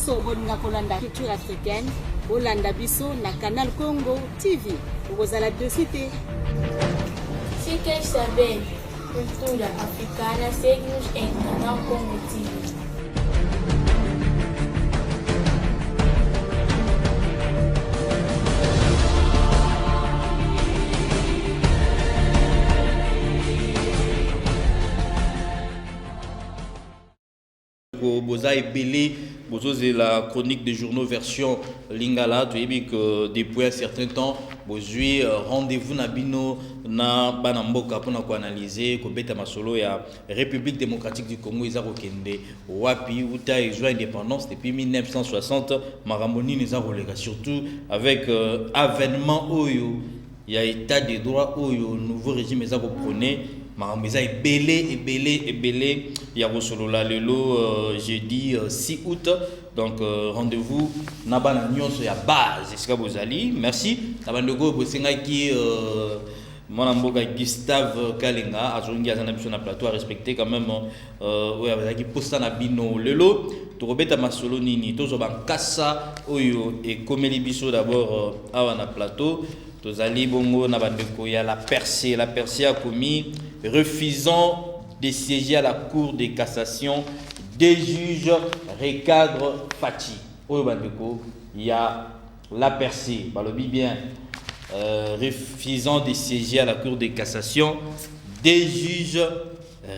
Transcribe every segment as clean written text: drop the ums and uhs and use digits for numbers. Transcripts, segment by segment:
nyonso bolinga kolanda culture africaine bolanda biso na Canal Congo TV okozala dessus te. Fiquem sabendo, cultura africana, segue-nos em Canal Congo TV. Boza Ebele, Bozo c'est la chronique des journaux version Lingala. Tu as vu que depuis un certain temps, Bozui rendez-vous Nabino na Banamboka pour analyser que Beta Masolo ya République démocratique du Congo ils ont kende wapi uta ils ont indépendance depuis 1960 Maramoni les a relégués surtout avec avènement Oyo il y a état des droits Oyo nouveau régime les a reprenés. Maramisa est belé. Il y a Rosolola Lelo jeudi 6 août. Donc rendez-vous Nabana Nyonso ya base. Est-ce que vous allez? Merci. Nabandego Bosenga qui mon amboka Gustave Kalenga azongi azana biso na plateau à respecter quand même oya bazaki posta na bino lelo tokobeta masolo nini tozo bankasa oyo et komeli biso d'abord awa na plateau. Tozali bongo na bandeko ya la percée a commis refusant de siéger à la cour de cassation des juges recadre Fachi. Oyo bandeko ya la percée balobi bien refusant de siéger à la cour de cassation des juges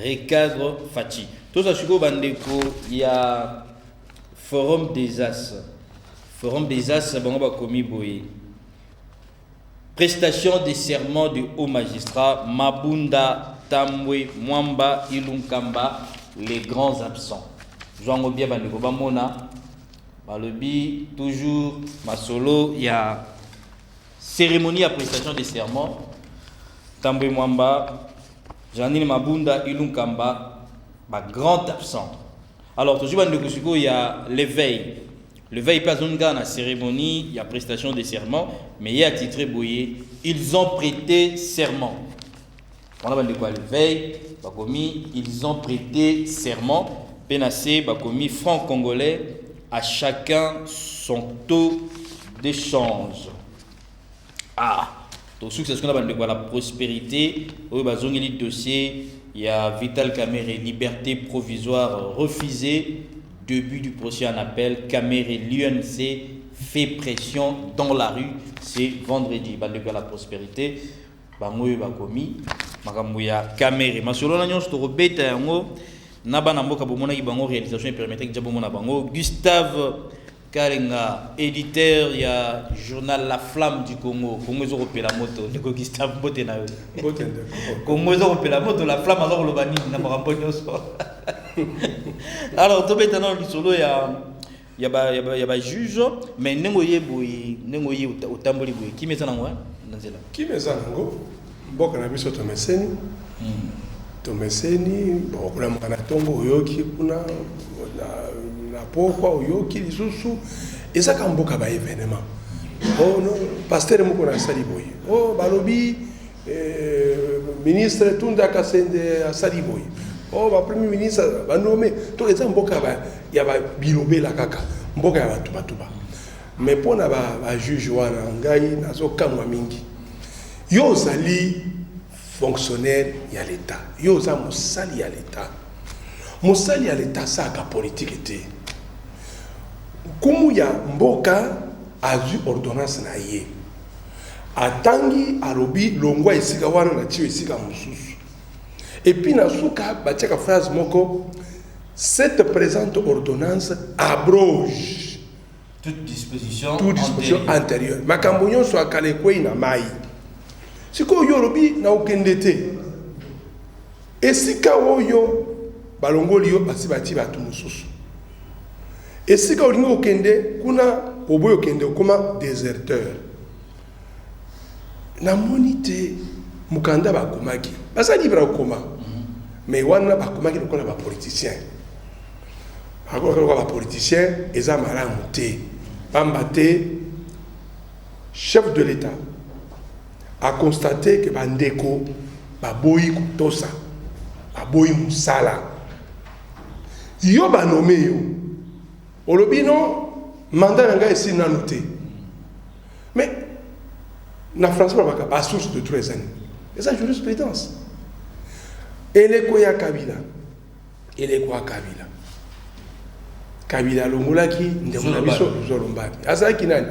recadre Fachi. Toza shuko bandeko ya forum des as bango ba commis boye. Prestation des serments du haut magistrat Mabunda Tambwe Mwamba Ilunkamba, les grands absents. Joango bien bandeko bamona balobi toujours masolo il y a cérémonie à prestation des serments Tambwe Mwamba Janine Mabunda Ilunkamba ba grand absent. Alors toujours bandeko siko il y a l'éveil. Le veille pas une grande cérémonie, il y a prestation de serment, mais il y a titré Boyer, ils ont prêté serment. On a dit quoi le veille, ils ont prêté serment. Pénacé, Bakomi, franc congolais, à chacun son taux d'échange. Ah, tout ce qu'on a dit quoi la prospérité, au bazongeli dossier, il y a Vital Kamerhe, liberté provisoire refusée. Début du procès en appel, Kamerhe l'UNC fait pression dans la rue, c'est vendredi. Bandeko la prospérité, bangoyo bakomi, makambuya Kamerhe. Masolo na nyonso to beta yango, na bana mboka bomona ki bango réalisation permettait que bomona bango. Gustave Kalenga, éditeur, il y a journal La Flamme du Congo. Congo zo repela moto, ndeko Gustave bote na yo. Bote ndeko. Congo zo repela moto, La Flamme azoko lobani na makambo nyonso. Alors, tout maintenant, il y a juge, mais nengoye utamboli boy. Qui met ça dans moi? Qui met ça dans moi? Bon, quand on a vu sur Tomeseni, bon, on a un tongo yoki, on a la pourquoi yoki, les sous, et ça quand on a un événement. Oh non, pasteur moko na sali boy. Oh balobi, ministre Tunda Kasende a sali boy. Oh, le premier ministre va nommer. Tout les gens, il y a bilobe la kaka. Mboka ya batuba. Mais pour na ba juge wana ngai nazo kamwa mingi. Yo zali fonctionnaire ya l'état. Yo za musali ya l'état. Musali ya l'état ça ka politique était. Kumu ya mboka azu ordonnance na ye. Atangi alobi longwa esika wana na tio esika mususu. Et puis, dans la phrase moko, cette présente ordonnance abroge toute disposition antérieure. Makambonyo soit kalekwe na mai. Si ko yorobi na okendete. Et si ka oyo balongoli yo basibati batu mususu. Et si ka olingo okende kuna oboyo okende okoma déserteur. Na monite mukanda bakomaki. Basa libra okoma. Mais wana bakomaki lokola ba politicien. Ba politicien eza malamu te. Pamba te chef de l'État a constaté que bandeko baboyi kutosa, baboyi musala. Yo ba nommé yo. Au lobby, non, mandat n'a pas été noté. Mais, la France n'a pas source de 13 ans. Et ça, jurisprudence. Et les Koya Kabila. Et les Koya Kabila. Kabila Longolaki, Ndemounabiso, Zolombaki. Azaki Nani,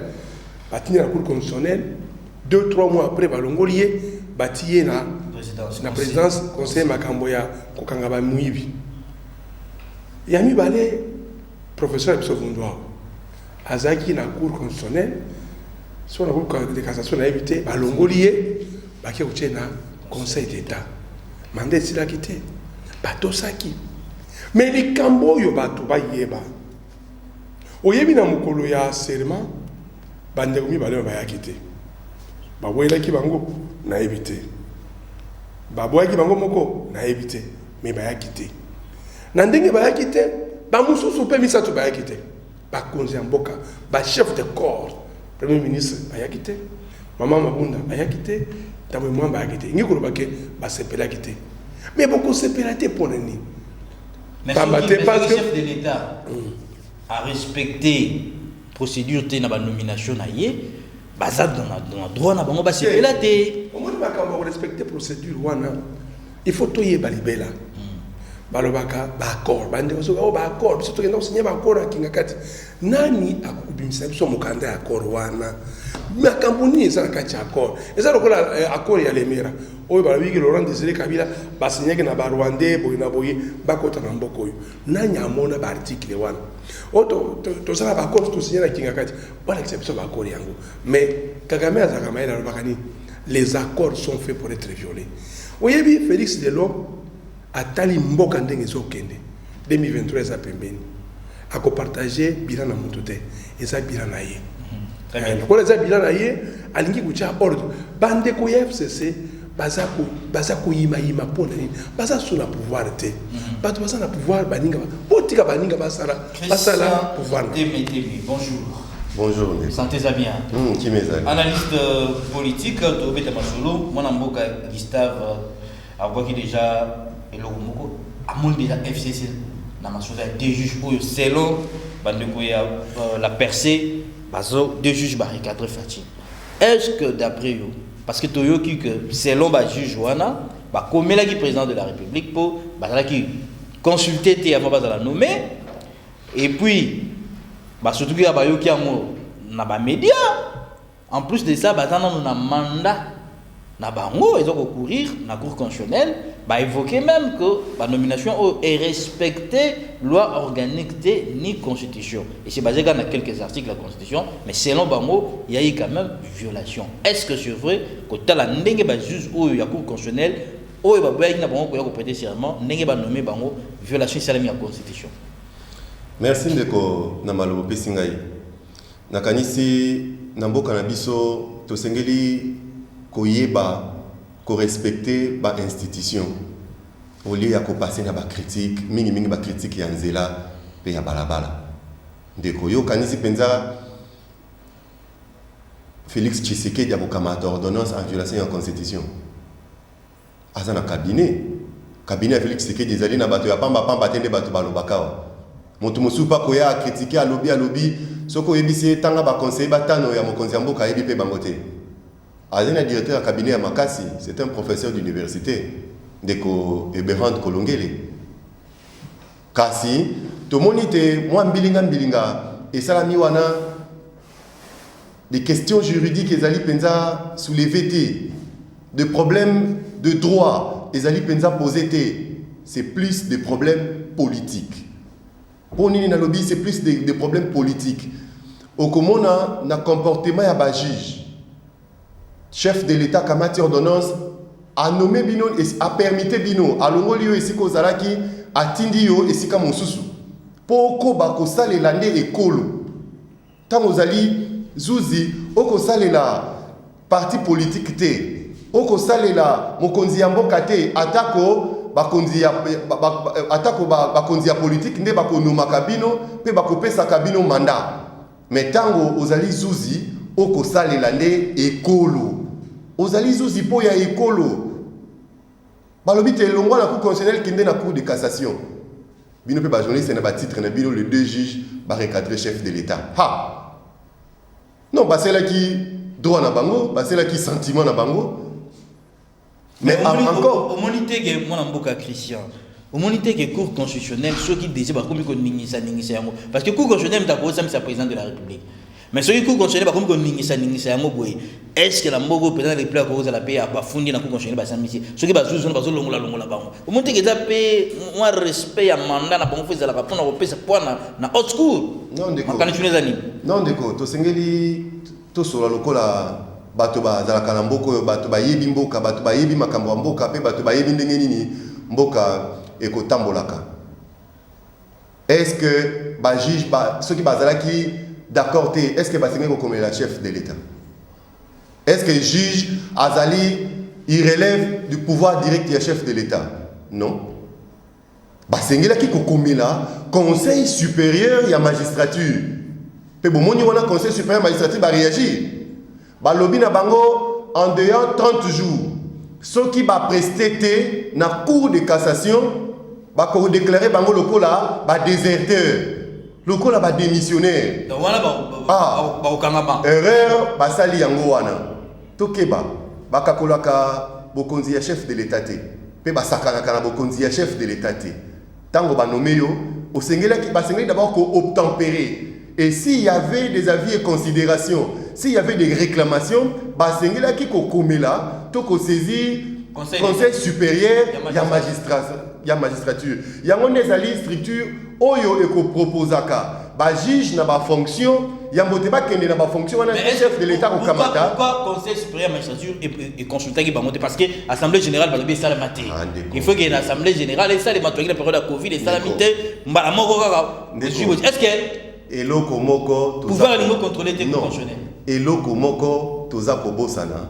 bâti la Cour constitutionnelle, 2-3 mois après, Balongolier, bâti la présidence conseil Makamboya, Kokangaba Mouibi. Il y a mis balé, professeur Epsovundoa. Azaki la Cour constitutionnelle, sur la Cour de cassation, a évité, Balongolier, Baki Uchena, conseil d'État. Mandé si la quitté. Bato Saki. Mais les Kamboyo Bato, Bayeba. Oyebi na mukolo ya serment bandekumi bale bayakite baboyela ki bango na éviter baboya ki bango moko na éviter mais bayakite na ndenge bayakite ba mususu pe misato bayakite ba konzi mboka ba chef de corps premier ministre bayakite maman Mabunda bayakite tamwe mwamba bayakite ngikolo bake ba sepela kite mais beaucoup sepela te poneni mais le chef de l'État à respecter procédure té na ba nomination na yé baza dans le droit na bango ba c'est là té au moins ba respecter procédure wana il faut toyer balibela balobaka ba accord bande so ba accord biso to kenda signer ba accord kinga kati nani akubimisa biso mukanda ya accord wana makambuni za kati accord eza lokola accord ya Lemera oyo balabiki Laurent Désiré Kabila ba signer na ba Rwandais boy na boy ba kota na mboko yo nani amona ba article wana oto to sala ba accord to signer na kinga kati wala exception ba accord yango mais Kagame azaka maila lobakani les accords sont faits pour être violés oyebi Félix Delorme atali mboka ndenge ezokende 2023 za pembeni akopartager bilan na moto te eza bilan na ye ko eza bilan na ye alingi kucha ordre bande ko FCC baza ko yima pona ni baza sous pouvoir te bato baza na pouvoir baninga botika baninga basala pouvoir bonjour santé za bien analyste politique to beta masolo mwana mboka Gustave qui déjà et le moko amon déjà FCC na masoza deux juges selon bandeko ya la percée bazo deux juges barricadre Fati. Est-ce que d'après vous parce que toyoki que selon ba juge wana ba komela ki président de la République pour bazala ki consulter té avant bazala nommer et puis ba surtout ki ba yoki amo na ba média en plus de ça bazana na mandat na bango ils ont courir na cour constitutionnelle ba évoquer même que la nomination est respectée loi organique ni constitution et c'est basé dans quelques articles de la constitution mais selon bango il y a eu quand même violation. Est-ce que c'est vrai que tala ndenge ba juge ou ya cour constitutionnelle ou ba boya na bango ko prêter serment ndenge ba nommer bango violation salami la constitution? Merci ndeko na malobo pesingai nakanisi na mboka na biso to sengeli koyeba ko respecter ba institution au lieu ya ko passer na ba critique mingi ba critique ya nzela pe ya balabala ndeko yo kanisi penza Félix Tshisekedi ya kokamata ordonnance en violation ya constitution azana cabinet ya Félix Tshisekedi ezali na bato ya pamba tende bato balobakawa moto mosupa koya critiquer à lobby soko yebisi tanga ba conseiller batano ya mokonzi ya mboka yebi pe bangote. Azena directeur du cabinet à Makassi, c'est un professeur d'université, Deko Eberhard Kolongele. Kasi, tout le monde était, moi, mbilinga, et salami wana, des questions juridiques, et Zali Penza soulevé, des problèmes de droit, et Zali Penza posé, c'est plus des problèmes politiques. Pour Nini Nalobi, c'est plus des problèmes politiques. Au Komona, na comportement ya ba juge. Chef de l'État Kamati ordonnance a nommé Bino et a permis Bino à l'ongolio ici Kozaraki a Tindio et Sika Monsusu. Poko bako sale lande ekolo. Tamozali Zuzi oko sale la parti politique te. Oko sale la mokonzi ya mboka te atako bakonzi ya politique nde bako nomaka bino pe bako pesa kabino mandat. Mais tango ozali Zuzi oko sale lande ekolo. Ozali Zuzi po ya ekolo. Balobi te longwa la cour constitutionnelle kinde na cour de cassation. bino pe ba journaliste na ba titre na bino le 2 juges ba recadrer chef de l'État. Ha. Non, bah c'est là qui droit na bango, bah c'est là qui sentiment na bango. Mais encore au monité que mon amboka Christian. Au monité que cour constitutionnelle ceux qui désirent ba comme ko ningisa yango parce que cour constitutionnelle ta ko ça c'est président de la République. Mais ceux qui cour constitutionnelle ba comme ko ningisa yango boy. Est-ce que la mbogo président de la République cause la paix a pas fondé na cour constitutionnelle ba samisi. Ceux qui ba zone ba longola bango. Au monité que ça paix moi respect à mandat na bango faisala ba pona ko pesa point na haute cour. Non ndeko. Non ndeko to sengeli to sola lokola bato bazalaka na mboka bato bayebi mboka bato bayebi makambo ya mboka pe bato bayebi ndenge nini mboka ekotambolaka. Est-ce que ba juge ba ceux qui bazalaki d'accord est-ce que basengeli comme la chef de l'État? Est-ce que le juge azali il relève du pouvoir direct du chef de l'État? Non. Basengeli ki kokomela conseil supérieur ya magistrature. Pe bomoni wana conseil supérieur ya magistrature ba réagir. Ba lobby na bango en dehors 30 jours. Ceux qui va prester na cour de cassation ba ko déclarer bango lokola ba déserteur. Lokola ba démissionnaire. Donc wana ba okangaba. Erreur ba sali yango wana. Tokeba ba kakolaka bokonzi ya chef de l'État te. Pe ba sakanaka na bokonzi ya chef de l'État te. Tango ba nommé yo, au sengela qui ba sengeli d'abord ko obtempérer. Et s'il y avait des avis et considérations, s'il y avait des réclamations, bah sengela qui ko komela, to ko saisir conseil supérieur ya magistrature. Yango nezali structure oyo eko proposaka. Ba juge na ba fonction, yambote ba kende na ba fonction wana chef de l'État au Kamata. Pourquoi conseil supérieur de magistrature et consultant qui va monter parce que assemblée générale va lever ça la matin. Il faut qu'il y ait une assemblée générale et ça les matouilles la période de Covid et ça la mité mbala moko kaka. Est-ce que eloko moko pouvoir le contrôler tes constitutionnel. Eloko moko toza kobosana.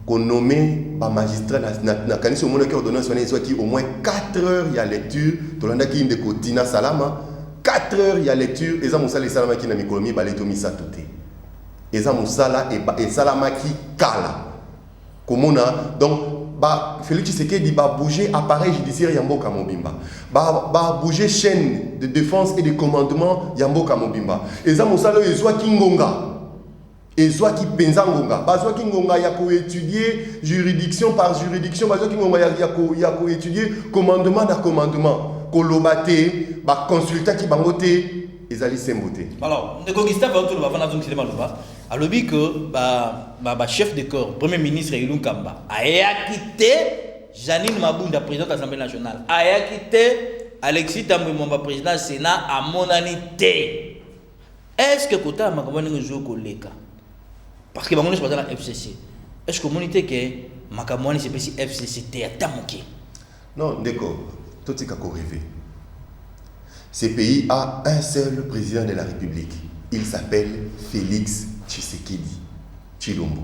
Qu'on nomme ba magistrat na kanisi omona ki ordonnance wana soit qui au moins 4 heures il y a lecture tolanda ki ndeko Tina Salama 4 heures il y a lecture eza musala salama ki na mikolomi baleto misato te eza musala et salama ki kala komona donc ba Félix Tshisekedi ba bouger appareil judiciaire ya mboka mobimba ba bouger chaîne de défense et de commandement ya mboka mobimba eza musala ezwa ki ngonga et soit qui pensa ngonga bazwa ki ngonga ya ko étudier juridiction par juridiction bazwa ki ngonga ya ko étudier commandement na commandement ko lobate ba consultant ki bangote ezali sembote. Alors ndeko Gustave autour va vana donc cinéma loba alobi que ba chef de corps premier ministre Ilunga Kamba aya quitté Janine Mabunda président de l'Assemblée nationale aya quitté Alexis Tambwe Mwamba président Sénat à monanité. Est-ce que kota makambo ngo zo koleka parce que bango pas dans la FCC. Est-ce que monité que makamwani c'est petit FCC te atamoké? Non, ndeko, tout est qu'à rêver. Ce pays a un seul président de la République. Il s'appelle Félix Tshisekedi Tshilombo.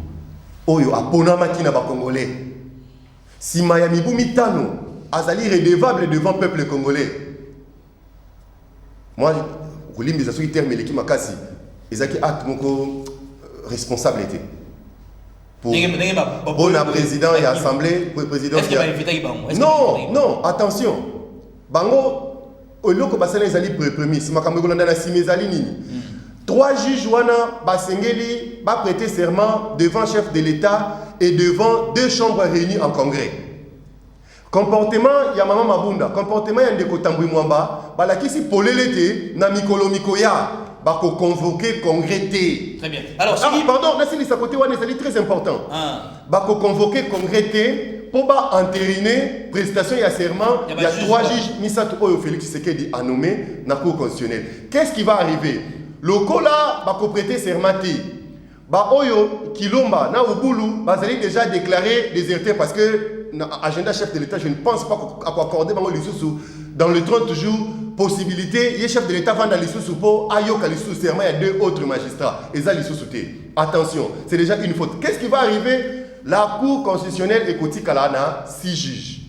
Oyo aponama kina ba congolais. Si Miami Bumitano azali redevable devant le peuple congolais. Moi, Koulimbi Zasoui terme l'équipe makasi. Ezaki acte moko responsabilité pour bon président et assemblée pour président. Non, attention. Bango oloko basala ezali prémisse makambo kolanda na simezali nini. 3 juges wana basengeli ba prêter serment devant chef de l'État et devant 2 chambres réunies en congrès. Comportement ya Mama Mabunda, comportement ya Ndeko Tambwe Mwamba, balakisi polelete na mikolo mikoya. Bako convoquer congrès T. Très bien. Alors, pardon, là c'est les côté c'est très important. Bako convoquer congrès T pour ba entériner prestation et serment. Il y a 3 juges Misato Oyo Félix Tshisekedi a nommé na cour constitutionnelle. Qu'est-ce qui va arriver? Le Kola bako prêter serment T. Ba Oyo Kilomba na Ubulu bazali déjà déclaré déserteur parce que agenda chef de l'État je ne pense pas accorder bango lisusu dans le 30 jours. Possibilité, le chef de l'État va dans l'issue pour ayoka l'issue serment, il y a 2 autres magistrats. Et ça l'issue souté. Attention, c'est déjà une faute. Qu'est-ce qui va arriver? La Cour constitutionnelle écoute Kalana 6 juges.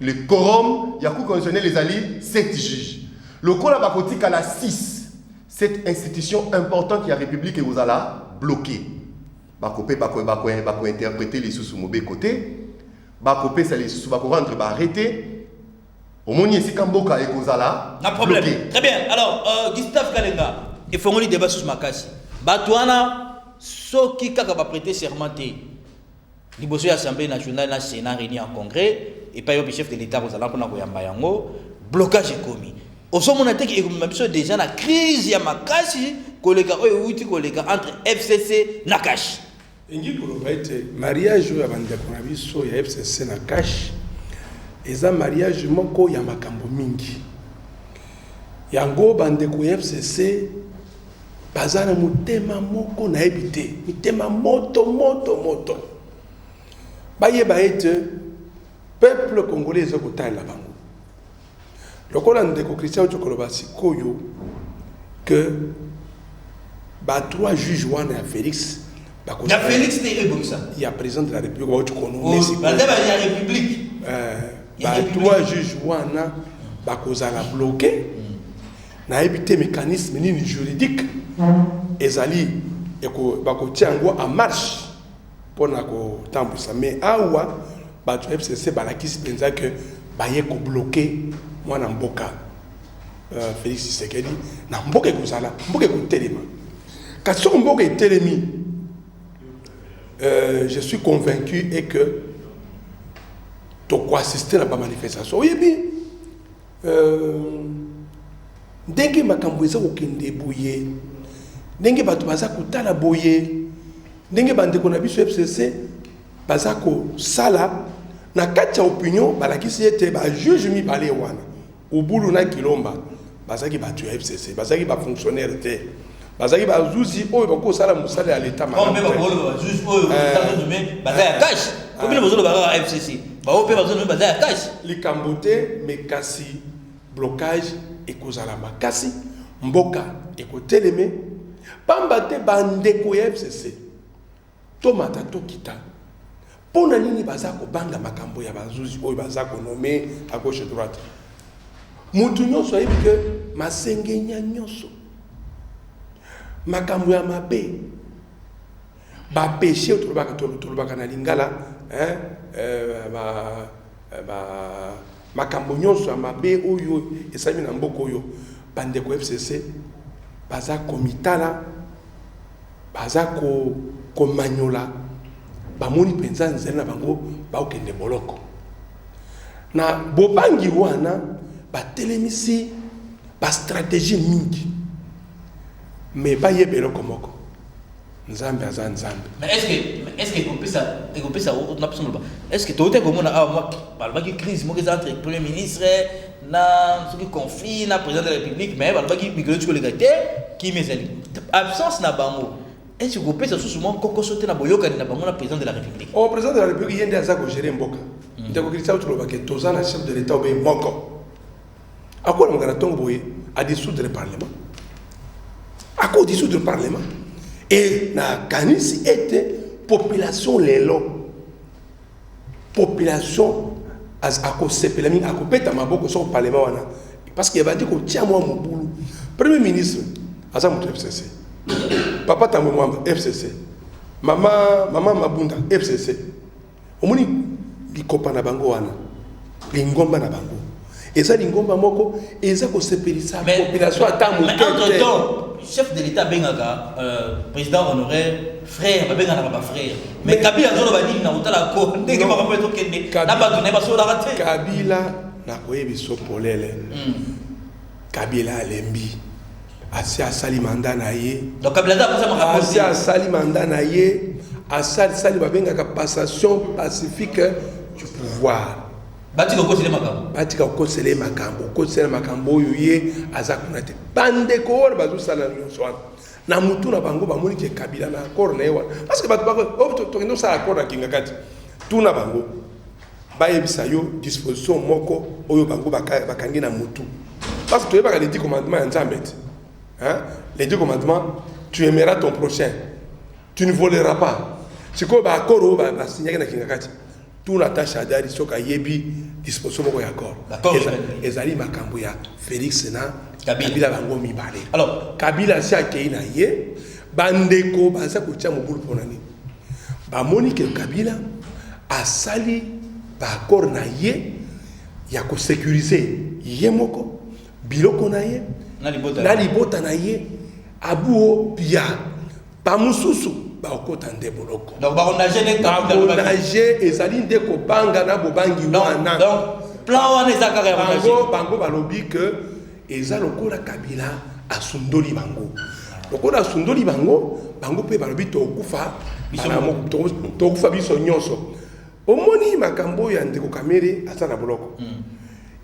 Le quorum, il y a Cour constitutionnelle les alliés 7 juges. Le Cour la Bakoti Kala 6. Cette institution importante qui a République et vous allez bloquer. Bakopé bako interpréter les sous mauvais côté. Bakopé ça les sous bako rendre arrêter. Au moins, ici, Kamboka et Kozala. Un problème. Très bien. Alors, Gustave Kalenga, il faut un débat sur Makasi. Batouana, ceux qui ont prêté serment, l'Assemblée Assemblée nationale, le Sénat réuni en congrès, et pas le chef de l'État, vous allez pour blocage est commis. Au sommet, on a dit que déjà la crise, il y a Makasi, entre FCC et Nakash. Mariage ya FCC na cash eza mariage moko ya makambo mingi yango bandeko ya FCC bazana mutema moko na ebite mutema moto bayeba ete peuple congolais ezokotala bango lokola ndeko Christian Tshokoloba sikoyo que ba 3 juges wana ya Félix. Il y a Félix Tebongsa. Il y a président de la République. Il y a République. Trois juges wana bakozala bloqué. Na éviter mécanisme ni juridique. Ezali eko bakotiango en marche pour na ko tambisa. Mais awa batu FCC balakisi penza que baye ko bloquer mwana mboka. Félix Tshisekedi na mboka kozala mboka ko telema. Kasi mboka etelemi. Je suis convaincu et que tu as assisté à la manifestation. Oui, bien. Dès que ma cambouisa au kende bouillé, dès que tu vas à Koutala bouillé, dès que tu vas à FCC, bazako sala, na katia opinion, balaki si était juge mi balé wana, au boulot na kilomba, bazaki ba tu FCC, bazaki ba fonctionnaire te. Bazaki ba zuzi oyo bako sala musala ya l'état maman. Comme ba zuzi oyo mais bazaya cash. Comme le besoin ba FCC. Ba ope besoin bazaya cash. Likambote mais kasi blocage et kozala makasi mboka et ko teleme pambate bandeko ya FCC. Tomata to kita. Pona nini bazako banga makambo ya bazuzi oyo bazako nommer à gauche et droite. Mutu nyonso ayebi que masengenya nyonso makambo ya mabe ba péché tolobaka na lingala makambo nyonso ya mabe oyo esami na mboka oyo bandeko FCC baza komitala baza komanyola bamoni penza nzela na bango baokende boloko na bobangi wana batelemisi ba stratégie mingi. Mais pas y est komoko. Nzambe aza nzambe. Mais est-ce que vous pouvez ça est-ce que tout est comme on a moi balbaki crise mo entre premier ministre na ce conflit na président de la République mais balbaki migrer sur l'égalité qui meseli absence na bango. Est-ce que vous pouvez ça souvent koko sauter na boyoka na bango na président de la République. Oh président de la République yende azako gérer mboka. Ndeko Christian Tshokoloba ke tozana chef de l'État obe moko. Akora mongana tomboye a dissoudre le parlement. À cause du Parlement. Et la Kanisi était population lélo. Population à cause de la à cause de Maboko sur le Parlement. Parce qu'il va dire que tiens moi mon boulot. Premier ministre, Azam FCC. Papa Tambo Mwamba, FCC. Maman Mabunda, FCC. Au moins, il copa na bango wana. Lingomba na bango. Et ça, l'ingomba moko, et ça, qu'on s'est payé ça. Population à temps. Mais entre-temps, chef de l'État bengaga président honoraire frère bengaga ba frère mais Kabila zolo bani na utala ko ndenge ba ko to kende na ba to ne ba so la raté Kabila na koyebi so polele Kabila alembi asi asali mandat na ye donc Kabila da pas ma asi asali mandat na ye asali ba bengaga passation pacifique du pouvoir batika okosele makambo batika okosele makambo oyo ye aza kuna te bandeko oyo bazosala nyonso wana na mutu na bango bamoni ke Kabila na accord na ye wana parce que bato tokende osala accord na kinga kati tuna bango bayebisa yo disposition moko oyo bango bakangi na mutu parce que toyebaka les 10 commandements ya Nzambe les 10 commandements tu aimeras ton prochain tu ne voleras pas sikoyo baaccord oyo basinyaki na kinga kati tout la tâche à dire soka yebi disposition moko ya accord ezali makambo ya Félix na Kabila bango mibale. Alors Kabila si akei na ye bandeko baza kotia mobulu pona ni ba moni ke Kabila asali ba accord na ye ya ko sécuriser yemoko biloko na ye na libota na ye abuo pia pa mususu ba okota nde boloko donc ba onager ezali nde ko banga na bobangi wana donc plan wana ezaka ya bango balobi que eza lokola Kabila asundoli bango lokola asundoli bango pe balobi tokufa biso nyonso omoni makambo ya ndeko Kamere asa na boloko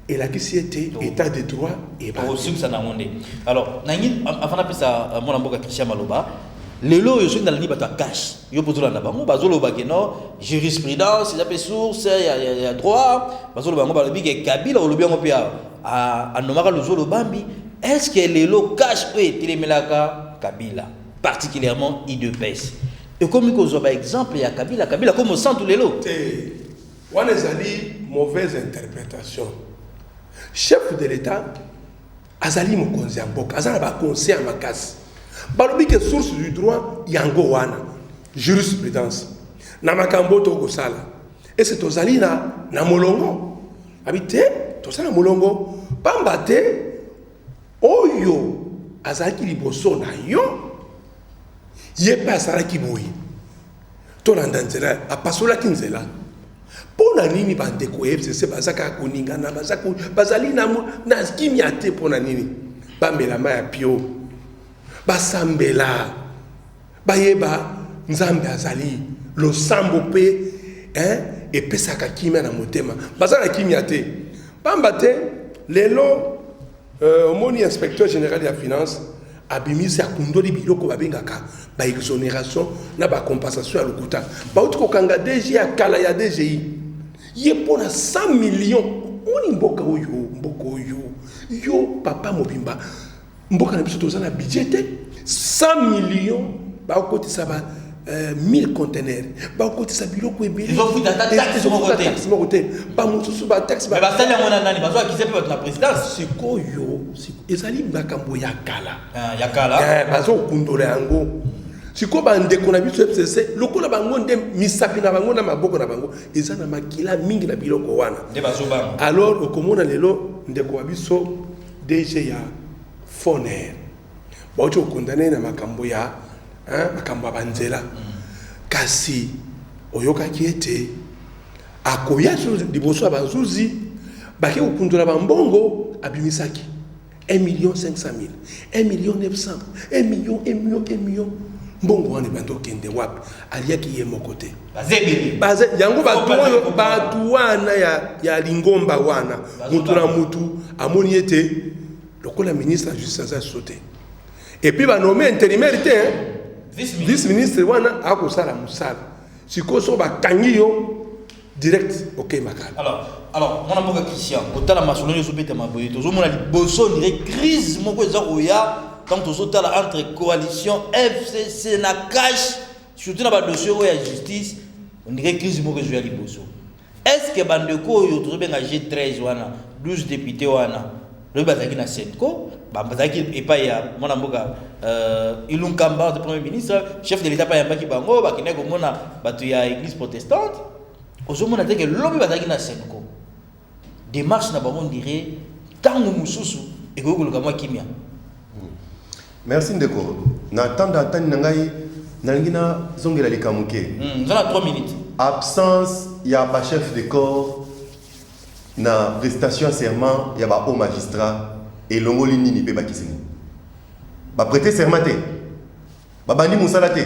elakisi ete état de droit aussi ça na monde alors nangi afana pesa mona mboka Christian Maloba lelo yo soki nalani bato cash yo pozolanda bango bazoloba ke no jurisprudence eza pe source ya droit bazoloba bango balobi ke Kabila olobi yango pe anomaka lozolo bambi est-ce que lelo cash oyo etelemelaka Kabila particulièrement IDPS et comme il y a un exemple, il y a Kabila comme au centre lelo. On a une mauvaise interprétation. Chef de l'État, Azali mo conseil mboka, azala ba conseil makasi. Balobi que source du droit yango wana, jurisprudence. Na makambo to ko sala. Et c'est tozali na molongo. Habité, to sala molongo, pambate oyo azaki liboso na yo. Ye pasara kiboyi tolanda nzela apasola kinzela pona nini bande ko FCC bazaka koninga na bazali na kimia te pona nini bambela maya pio basambela bayeba nzambe azali lo sambo pe et pesaka kimia na motema bazala kimia te bambate lelo omoni inspecteur général de la finance abimisi akundoli biloko babengaka ba exonération na ba compensation ya lokuta ba uti kokanga DG ya kala ya DGI ye pona 100 millions oni mboka oyo yo papa mobimba mboka na biso tozana budget 100 millions ba okotisa ba 1000 conteneurs ba okotisa biloko ebele taxe mo côté ba mususu ba taxe ba basali ngona nani bazo akize pe na présidence sikoyo ezali makambo ya kala bazo kundola yango siko bandeko na biso FCC lokola bango nde misapi na bango na maboko na bango eza na makila mingi na biloko wana nde bazo bango alors okomona lelo ndeko wa biso DG ya Foner baocho kondane na makambo ya makambo banzela kasi oyoka kiete akoya liboso abazuzi bake okundola bambongo abimisaki 1,500,000, 1,900,000, 1,000,000 mbongo wana bando kende wapi aliaki ye mokote baze yango batu wana ya lingomba wana mutu na mutu amoni ete lokola ministre de justice a sauté et puis ba nommé intérimaire vice ministre wana akosala musala sikoso bakangi yo direct OK makala alors mon amour Christian otala masolo yo sobeta maboye tozo mona liboso dire crise moko eza koya quand tozo tala entre coalition FCC na cash surtout na ba dossier ya justice on dirait crise moko ezo ya liboso est-ce que bandeko yo tozo benga G13 wana 12 députés wana le bazaki na Senko bazaki epa ya mon amour Ilunkamba de premier ministre chef de l'état pa yamba ki bango bakine ko mona batu ya église protestante ozomona te que lobi bazaki na Senko démarche na bango dirait tango mususu et ko ko lokama kimia. Merci ndeko na tanda tani nangai nalingina zongela likamuke zona 3 minutes absence ya ba chef de corps na prestation serment ya ba haut magistrat et longoli nini pe bakisini ba prêter serment te ba bandi musala te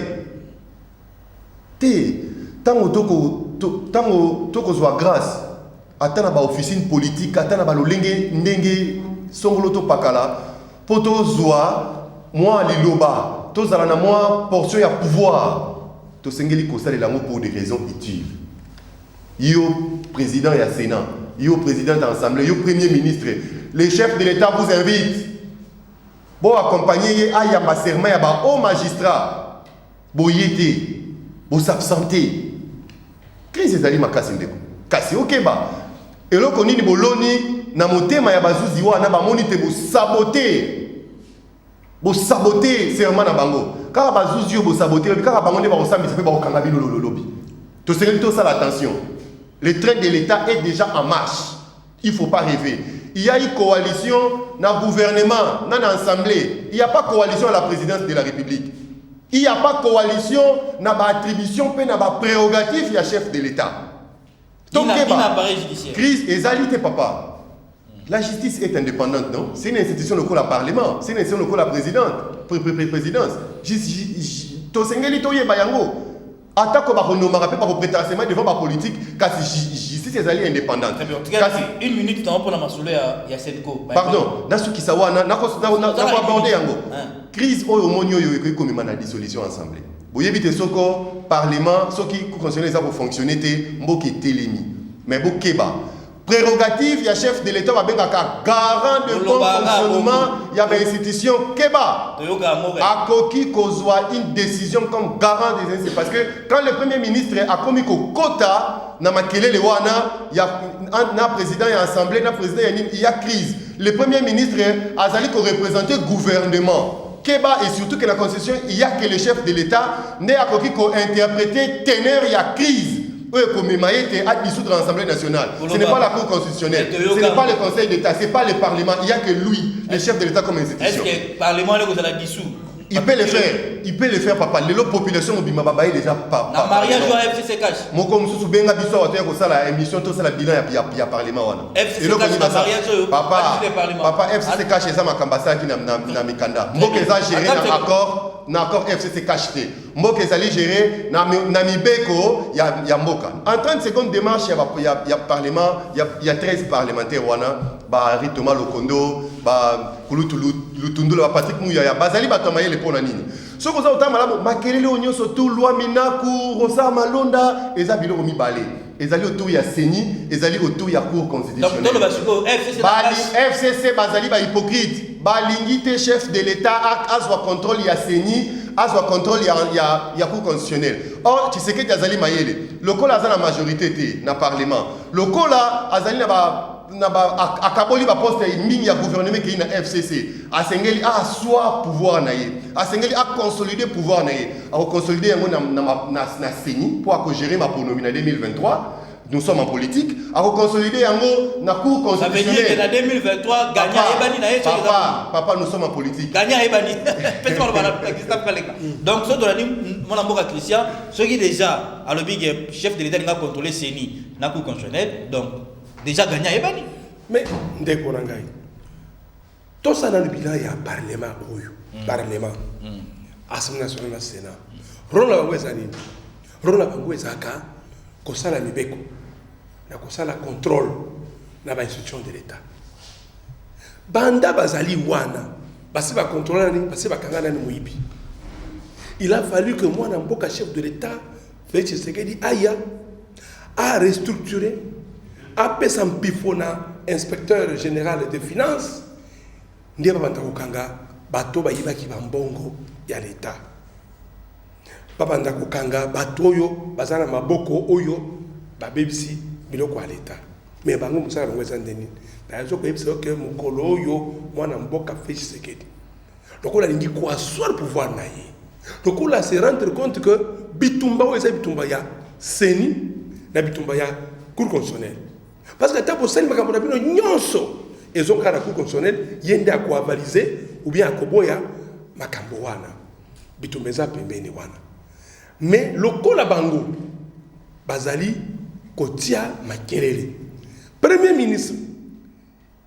tango toko zwa grâce atana ba officine politique atana ba lolenge ndenge songolo to pakala poto zwa moi liloba tozala na moi portion ya pouvoir to sengeli ko salela ngo pour des raisons utiles yo président ya Sénat yo président de l'Assemblée yo premier ministre les chefs de l'État vous invitent bon accompagner aya ma serment ya ba haut magistrat boyete bo s'absenter crise ezali makasi ndeko kasi okeba eloko nini boloni na motema ya bazuzi wana bamoni te bo saboter serment na bango kaka bazuzi yo bo saboter kaka bango nde ba osambisa pe ba okanga bilolo lobi to sengeli to sala attention le train de l'État est déjà en marche Il ne faut pas rêver. Il y a une coalition dans le gouvernement, dans l'Assemblée. Il n'y a pas coalition à la présidence de la République. Il n'y a pas coalition dans l'attribution, dans la prérogative, il y a chef de l'État. Donc, crise et alité, papa. La justice est indépendante, non? C'est une institution locale au Parlement, c'est une institution locale à la présidence. Tosengeli toye bayango. Attaque par renommer par prétention devant la politique, car justice est indépendante. Une minute, tu as pour la masoulée il y a cette go. Pardon, dans ce qui sawa, n'a pas abordé yango. Crise au monio yo comme une dissolution ensemble. Vous évitez ce que parlement, ce qui concerne ça pour fonctionner, c'est mboki telemi. Mais bokeba. Prérogative, il y a chef de l'État, il y a garant de bon fonctionnement, il y a une institution Keba. A Koki Kozwa une décision comme garant des institutions. Parce que quand le Premier ministre a commis au quota, il y a un président, il y a une assemblée, il y a crise. Le Premier ministre a représenté le gouvernement. Keba et surtout que la Constitution, il y a que le chef de l'État n'est à Koki interprété ténère, il y a crise. Comme Maïté a dissoudre l'Assemblée nationale. Ce n'est pas la Cour constitutionnelle, ce n'est pas le Conseil d'État, ce n'est pas le Parlement. Il n'y a que lui, le chef de l'État comme institution. Est-ce que le Parlement est dissous? Il peut le faire, papa. Les populations au Bimaba est déjà pas. La mariage à FCC cash. Mon comme sous Benga Bissau a fait la émission, tout ça, la bilan, il y a Parlement. FCC cash, papa, FCC cash, c'est ça ma cambassa qui n'a Mikanda. Moi, qu'ils ont géré un accord FCC cash. Moi, qu'ils ont géré Namibeko, il y a Moka. En 30 secondes de marche, il y a Parlement, il y a 13 parlementaires. Ri Thomas Lokondo, Lutundu, Patrick Mouyaya, Bazali Batamaye le Ponanini. Ce que vous avez dit, Makelele Onyo Sotou, Loi Minaku, Rosa Malonda, et Zabilo Romi Balé. Et Zali autour, il y a Seni, et Zali autour, il y a Cour constitutionnelle. Donc, FCC, Bazali, hypocrite. Balingite, chef de l'État, Azwa contrôle, il y a Seni, Azwa contrôle, il y a Cour constitutionnelle. Or, tu sais que Azali Mayele, le col a la majorité dans le Parlement. Le col a Azali a Kaboli va poste ming ya gouvernement qui est na FCC a sengeli a soit pouvoir naie a sengeli a consolider pouvoir naie a consolider yango na CENI pour gérer ma autonomie en 2023. Nous sommes en politique a consolider yango na cour constitutionnelle. Ça veut dire que en 2023 Gagna Ebani na papa nous sommes en politique. Gagna Ebani donc ce doit dire mon amour à Christian ce qui déjà à le big chef de l'État n'a contrôler CENI na cour constitutionnelle donc déjà gagné et banni. Mais ndeko nangai. Tout ça dans le bilan il y a parlement oyo. Parlement. Assemblée nationale na Sénat. Rona weza nini? Rona weza ka kosala mibeko. Na kosala contrôle na ba institution de l'État. Banda bazali wana. Basi ba contrôler nini? Basi ba kangana ni muibi. Il a fallu que moi na mboka chef de l'État Félix Tshisekedi aya a restructuré après son pifona inspecteur général des finances ndiye babanda kokanga bato bayiba ki bambongo ya l'État babanda kokanga bato oyo bazana maboko oyo babebisi biloko ya l'État mais bango musala bango ezandeni dazo ko yebisa que mukolo oyo mwana mboka Félix Tshisekedi lokola lingi ko asseoir pouvoir na ye lokola se rendre compte que bitumba oyo eza bitumba ya CENI na bitumba ya Cour constitutionnelle. Parce que tant que ça, il m'a dit que nyonso ils ont la Cour constitutionnelle yende à quoi avaliser ou bien à koboya makambo wana bitumbeza pembeni wana mais lokola bango bazali kotia makelele premier ministre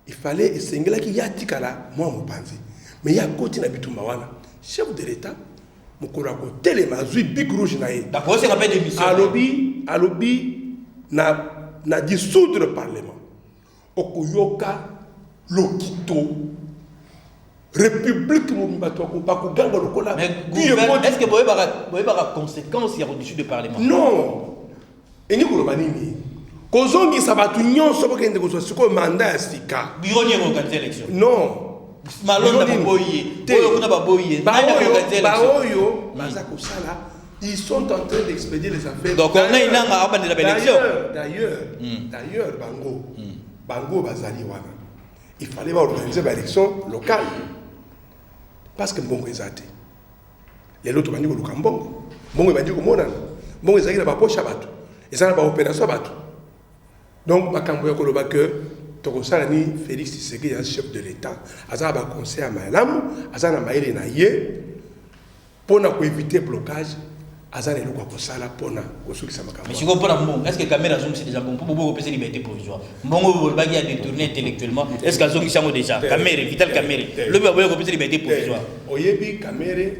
il fallait esengela ki yatikala moi mopanzi mais ya koti na bitumba wana chef de l'État mukura ko telema zui big rouge na ye d'accord c'est rappel d'émission alobi na dissoudre le Parlement. Okoyoka lokito République Moubato Bakuganga Lokola. Mais est-ce que vous avez des conséquences à au-dessus du Parlement? Non. Et nous avons dit Kozongi Sabatu Nyon Sobokende Kozo Suko mandat Sika. Bironi a organisé l'élection. Non. Malone n'a pas boyé. Oyo n'a pas boyé. Baoyo, Bazako Sala. Ils sont en train d'expédier les affaires. Donc on a une langue à de l'élection. D'ailleurs, Bango Bazali Wana. Il fallait organiser l'élection locale. Parce que Bongo est athée. Les autres Bango Lukambongo. Bongo est Bango Monan. Bongo est Zagina Bapo Shabato. Et ça n'a pas opération Bato. Donc, Makambo Yakoloba que Tokosalani Félix Tshisekedi est chef de l'État, Azana ba conseil à Malamu, Azana maïle na ye, pour éviter blocage, Azana le quoi kosala pour na kosuki sama kama. Mais si vous comprenez, est-ce que caméra zoom c'est déjà bon pour beaucoup de liberté provisoire. Mbongo vous bagi a détourné intellectuellement. Est-ce que zoom sont déjà caméra, vital caméra. Le babo ko pese liberté provisoire. Oyebi caméra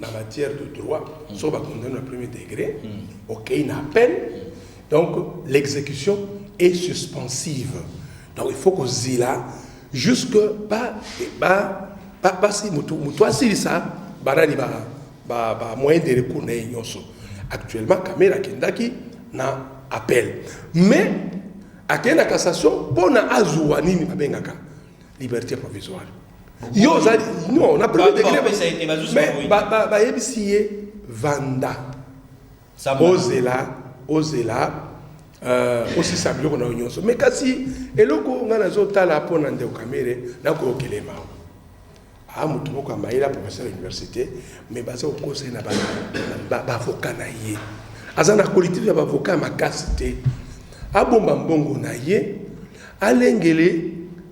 na matière de droit, so ba condamné au premier degré, OK, il appel. Donc l'exécution est suspensive. Donc il faut que zila jusque pas si muto si ça barani ba moyen de recours na nyonso. Actuellement caméra kindaki na appel. Mais à la cassation pour na azwa nini babengaka liberté provisoire. Yo non, on a premier degré mais ba yebisiye vanda. Ozela aussi sabio qu'on a union mais kasi eloko ngana zotala pona nde kamere na ko kelema mutu moko amaila professeur à l'université mais baza au conseil na ba avocat na ye azana collectif ya avocat makasi te abomba mbongo na ye alengele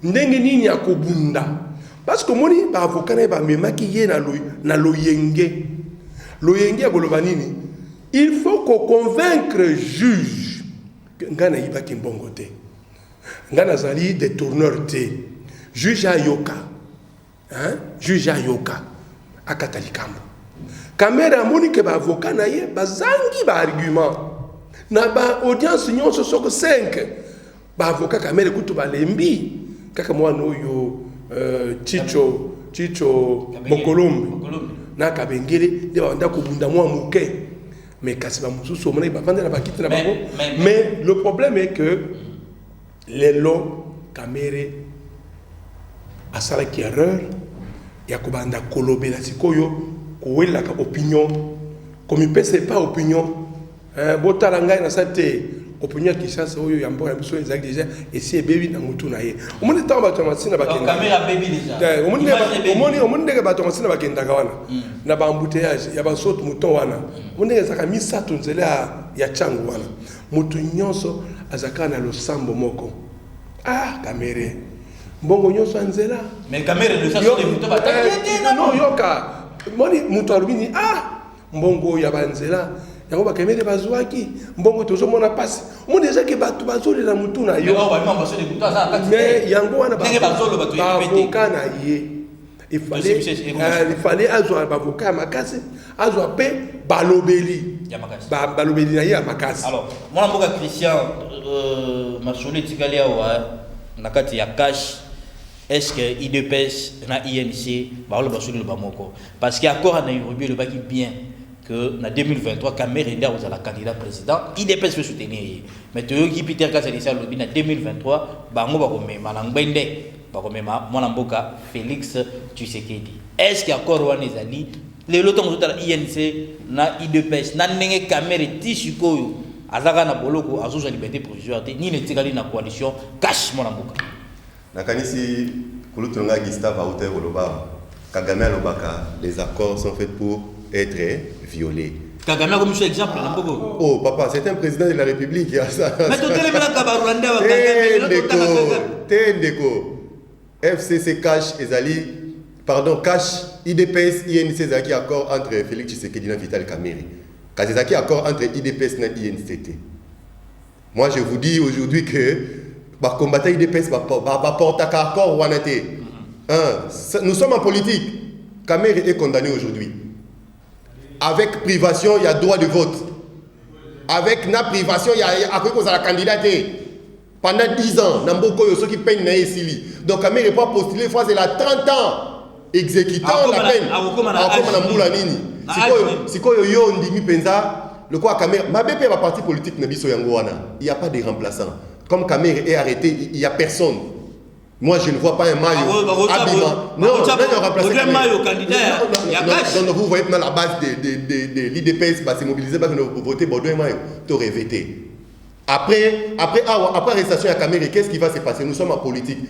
ndenge nini ya kobunda parce que moni ba avocat na ba memaki ye na loyenge ya koloba nini il faut qu'on convaincre juge ngana yiba kimbongo te ngana zali détourneur te juge ayoka juge ayoka akatalikambo caméra monique ba avocat na ye bazangi ba argument na ba audience nyonso soko 5 ba avocat caméra kutu ba lembi kaka mwana oyo Chicho Mokolombe na kabengele de ba ndako bunda mwa muke. Mais le problème est que les lots camérés à ça qui erreur il y a kobanda kolobe la sikoyo kowela ka opinion comme il peut pas opinion botalanga na sate opinion qui chance oyo ya mboka biso ezaki déjà et si baby na mutu na ye omoni temps ba tomasina ba kenda caméra baby déjà omoni ndeka ba tomasina ba kenda kawana na ba embouteillage ya ba saute mouton wana omoni ezaka misato nzela ya changu wana mutu nyonso azaka na losambo moko caméra mbongo nyonso nzela mais caméra de ça sur les moutons ba non yoka moni mutu alubini mbongo ya banzela yango ba kamere bazwaki mbongo tozomona pasi mo déjà ke batu bazole na mutu na yo mais yango wana ba avocat na ye il fallait azwa ba avocat makasi azwa pe balobeli balobeli na ye ya makasi. Alors mwana mboka Christian masole tikalia wa nakati ya cash. Est-ce que IDPS na INC ba lo basole ba moko parce que accord na Nairobi le baki bien que en 2023, Cameroun est la candidat président, IDPS peut soutenir. Mais tu as Peter Kassalisa en 2023, Bango Bakomema, Langbende, Bakomema, Monamboka, Félix Tshisekedi. Est-ce qu'il y a encore un ezali les lots de l'INC, na IDPS, na Nenge Cameroun, Tishiko, Azaka na Boloko, Azusa Liberté Provisoire, ni ne Tigali na coalition, cache Monamboka. Nakanisi, Kulutunga Gustave Aouter Oloba, Kagame Alobaka, les accords sont faits pour être violé. Kagame a comme exemple. Oh papa, c'est un président de la République. Mais tout le Tendeko. FCC cash Ezali, pardon, cash IDPS INC Zaki accord entre Félix Tshisekedi et Vital Kamerhe. Kazaki accord entre IDPS et INCT. Moi je vous dis aujourd'hui que bah combattre IDPS va porter accord Wanate. Nous sommes en politique. Kamerhe est condamné aujourd'hui. Avec privation, il y a droit de vote. Avec na privation, il y a après qu'on a la candidature. Pendant 10 ans, Namboko Yoso qui peine na esili. Donc Kamerhe n'est pas postulé, il faut c'est la 30 ans exécutant la peine. Si quoi yo ndimi penza, le quoi Kamerhe, ma BP va parti politique na biso yango wana. Il n'y a pas de remplaçant. Comme Kamerhe est arrêté, il n'y a personne. Moi, je ne vois pas un maillot. Non, vous voyez dans la base de l'IDPS, c'est mobilisé pour voter Bordeaux et maillot. Tu aurais voté. Après arrestation à Kamerhe, qu'est-ce qui va se passer? Nous sommes en politique.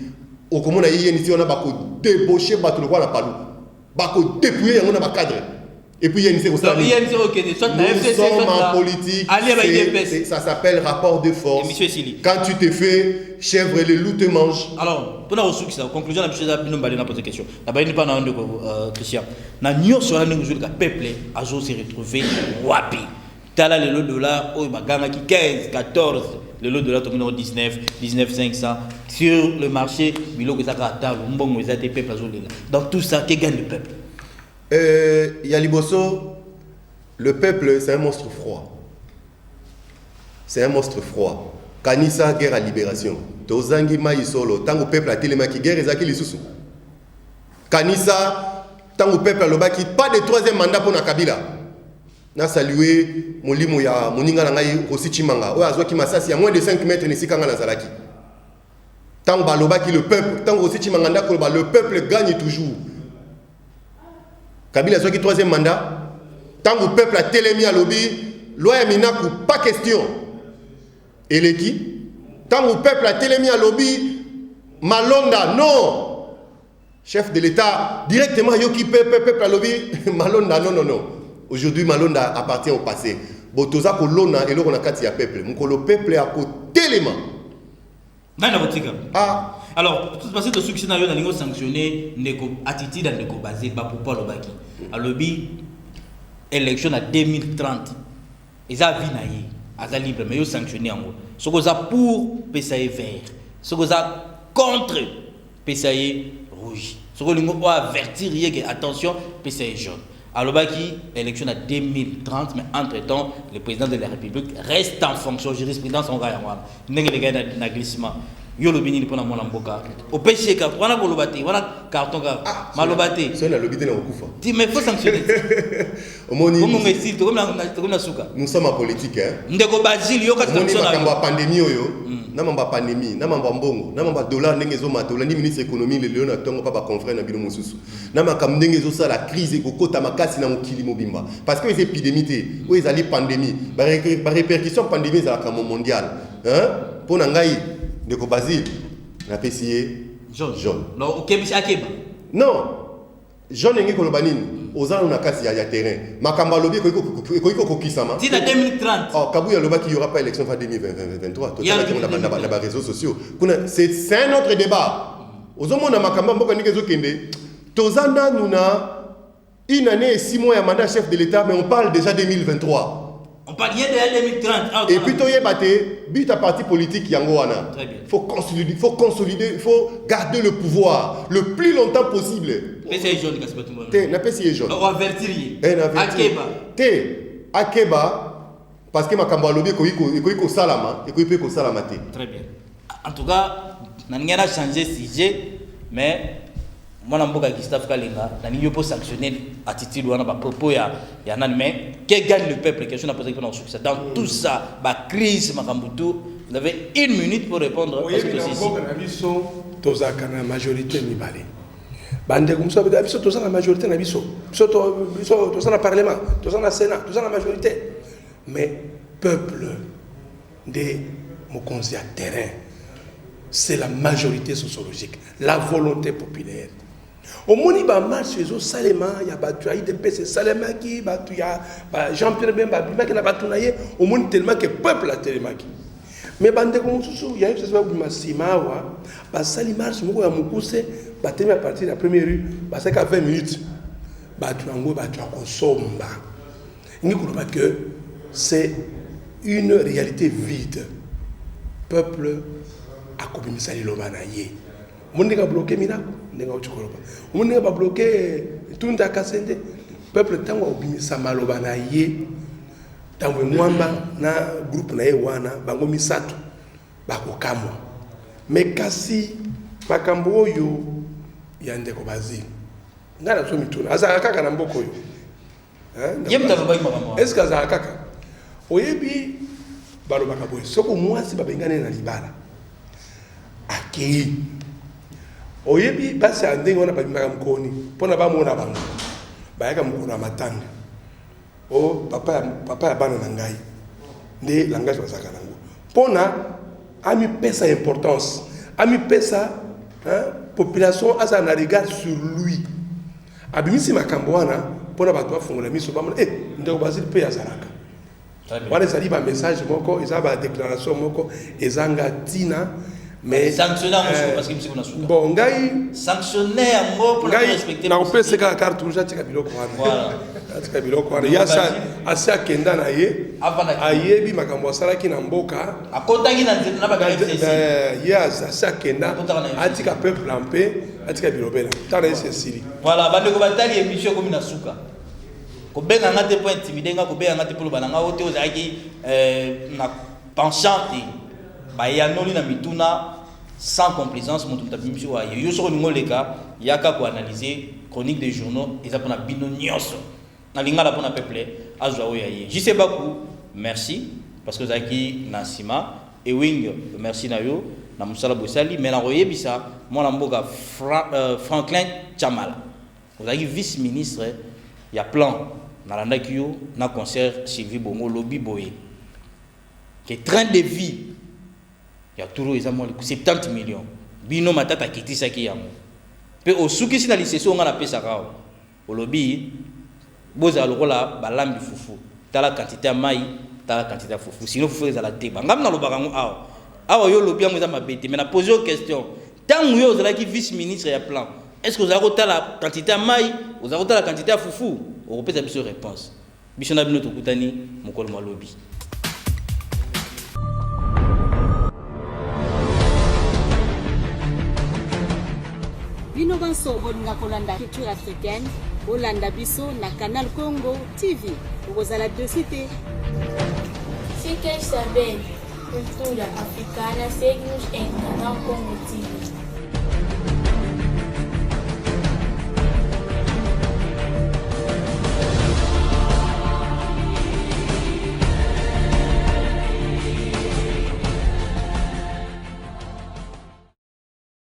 Au commun, on a débauché, on a dépouillé, on a cadre. Et puis il y a une série. Nous sommes en politique. Ça s'appelle rapport de force. Quand tu te fais chèvre, les loups te mangent. Alors, pour la conclusion, la question. D'abord, pas dans Christian. Na New sur la peuple a se retrouvé wapi. Tala le dollar, oh baganga qui 15, 14, le lot de dollar tombé 19, 500 sur le marché, bilo que ça a mbongo les peuple azolila. Dans tout ça, qui gagne le peuple? Yaliboso, le peuple, c'est un monstre froid. C'est un monstre froid. Kanisa, guerre à libération. Tozangi maïsolo, tant que le peuple a télémaki, guerre ezaki lisusu. Kanisa, tant que le peuple a lobaki, pas de troisième mandat pour Nakabila. Na salué molimo ya moninga na ngai Rossi Chimanga. Oyo azwaki masasi ya moins de 5 mètres nisi kanga na zalaki. Tant balobaki le peuple, tant Rossi Chimanga ndako le peuple gagne toujours. Kabila azwaki troisième mandat. Tant le peuple a télémi à lobby, loi Minaku pas question. Et les qui? Tant le peuple a télémi à lobby, Malonda non. Chef de l'État directement yoki peuple à lobby, Malonda non. Aujourd'hui, Malonda appartient au passé. Botoza kolona et l'on a kati ya peuple. Le peuple a côté l'élément. Ah. Alors, tout passé de ce scénario n'a pas sanctionné attitude à neko basé pas pour Paul Obaki. Alors bi élection à 2030. Ils a vinaï, à libre mais ils sanctionné en gros. Ce que ça pour PSAE vert, ce que ça contre PSAE rouge. Ce que nous avertir que attention PSAE jaune. Alors, élection à 2030, mais entre-temps, le président de la République reste en fonction. Jurisprudence en Gaïa. N'est-ce que les gars n'a glissement. Yo le bini pour la mboka. Au péché ka, on a bolobati, on a carton ka, malobati. C'est la lobby de la Okufa. Dis mais faut sanctionner. Nous sommes en politique hein. Ndeko Bazil yo ka sanctionner. Nous sommes pandémie yo. Na mamba pandémie, na mamba mbongo, na mamba dollar ndengezo matola ni ministre économie le Léon Tongo papa confrère na bino mosusu. Na makam ndengezo ça la crise ekokota makasi na mokili mobimba. Parce que les épidémies où ils allaient pandémie, ba répercussion pandémie za la mondial. Hein? Pour ngai Ndeko Bazil na pesier jaune. Non, OK monsieur Akeba. Non. Jaune ngi kolobanini. Ozana na kasi ya terrain. Makamba lobi ko kokisama. Dit à 2030. Oh, Kabouya loba qu'il y aura pas élection fin 2023. Tout ça dans les réseaux sociaux. C'est un autre débat. Ozomona na makamba mboka nikezo kende. Tozana nuna une année et 6 mois à mandat chef de l'État mais on parle déjà 2023. On parle bien de 2030. Et puis toye baté, but à parti politique yangoana. Très bien. Faut consolider, il faut garder le pouvoir le plus longtemps possible. PSAE jaune gaspé tout le monde. Té na PSAE jaune. On avertir. Akeba. Té Akeba parce que makambo alobi ko salama et ko salama té. Très bien. En tout cas, n'a changé sujet mais moi namboka Gustave Kalinga nani yo pour sanctionner attitude wana ba propos ya nan mais qui gagne le peuple question à poser pendant succès dans tout ça ba crise makambutu vous avez 1 minute pour répondre parce que ceci tozaka na majorité mibale bande comme ça biso tozana na majorité na biso tozana na parlement tozana na sénat tozana na majorité mais peuple de mokonzi à terrain c'est la majorité sociologique la volonté populaire. Au moni ba marche zo salema ya batu aide pese salema ki batu ya Jean-Pierre Bemba bimaki na batu naye au moni tellement que peuple a tellement ki mais bande ko mususu ya yebisa ba bimasimawa ba sali marche moko ya mukuse ba temi à partir de la première rue ba saka 20 minutes batu ngo batu akosomba ngi kuloba que c'est une réalité vide peuple akobimisa liloba na ye monde ka bloquer mirako ndenga uchikoloba monde ka bloquer tunda kasende peuple tango obimisa maloba na ye tango mwamba na groupe na ye wana bango misato bakokamwa mais kasi makambo oyo ya Ndeko Bazil ngana so mituna azaka kaka na mboko yo yemta babai makambo est-ce que azaka kaka oyebi baloba kaboy soko mwasi babengane na libala akei oyebi basi andenge wana babimaka mkoni mpona bamona bango bayaka mokolo ya matanga o papa ya bana na ngai nde langage bazalaka nango mpona amipesa importance amipesa population azala na regard sur lui abimisi makambo wana mpona bato bafungola miso bamona ndeko Basile mpe azalaka wana ezali bamessage moko eza badéclaration moko ezanga ntina mais bon ngai sanctionner yango pour respecter nakopesa kaka carte rouge atika biloko wana atika biloko wana yasa asi akenda na ye ayebi makambo asalaki na mboka akotaki na nzela na bakfc ye asi akenda atika peuple mpe atika bilobela tala ese esili voilà bandeko batali émission komi na suka kobenga nga te po intimide nga kobenga nga te po loba na nga oyo te ozalaki na penchant te bayanoli na mituna sans complaisance moto mutabimisi wa yo soko ngoleka yaka ko analyser chronique des journaux eza pona bino nyonso na lingala pona peuple azwa oya ye je sais beaucoup merci parce que zaki na sima et wing merci na yo na musala bosali mais na royebisa mona mboka Franklin Chamala ozaki vice ministre ya plan na landaki yo na concert Sylvie Bongo lobby boye que train de vie ya turo eza mo 70 millions bino matata kitisa ki yamo pe osuki sina liseso nga na pesa kao olobi boza lokola balambi fufu tala quantité mai tala quantité fufu sinon fufu eza la teba ngam na lobaka ngo awa yo lobi yango eza mabete mais na poser une question tant yo ozala ki vice ministre ya plan est-ce que ozala kotala quantité mai ozala kotala quantité fufu okopesa biso réponse biso na bino tokutani mokolo malobi. Bino banso bolinga kolanda culture africaine bolanda biso na Canal Congo TV okozala desite Fiquem sabendo, cultura africana segue-nos em Canal Congo TV.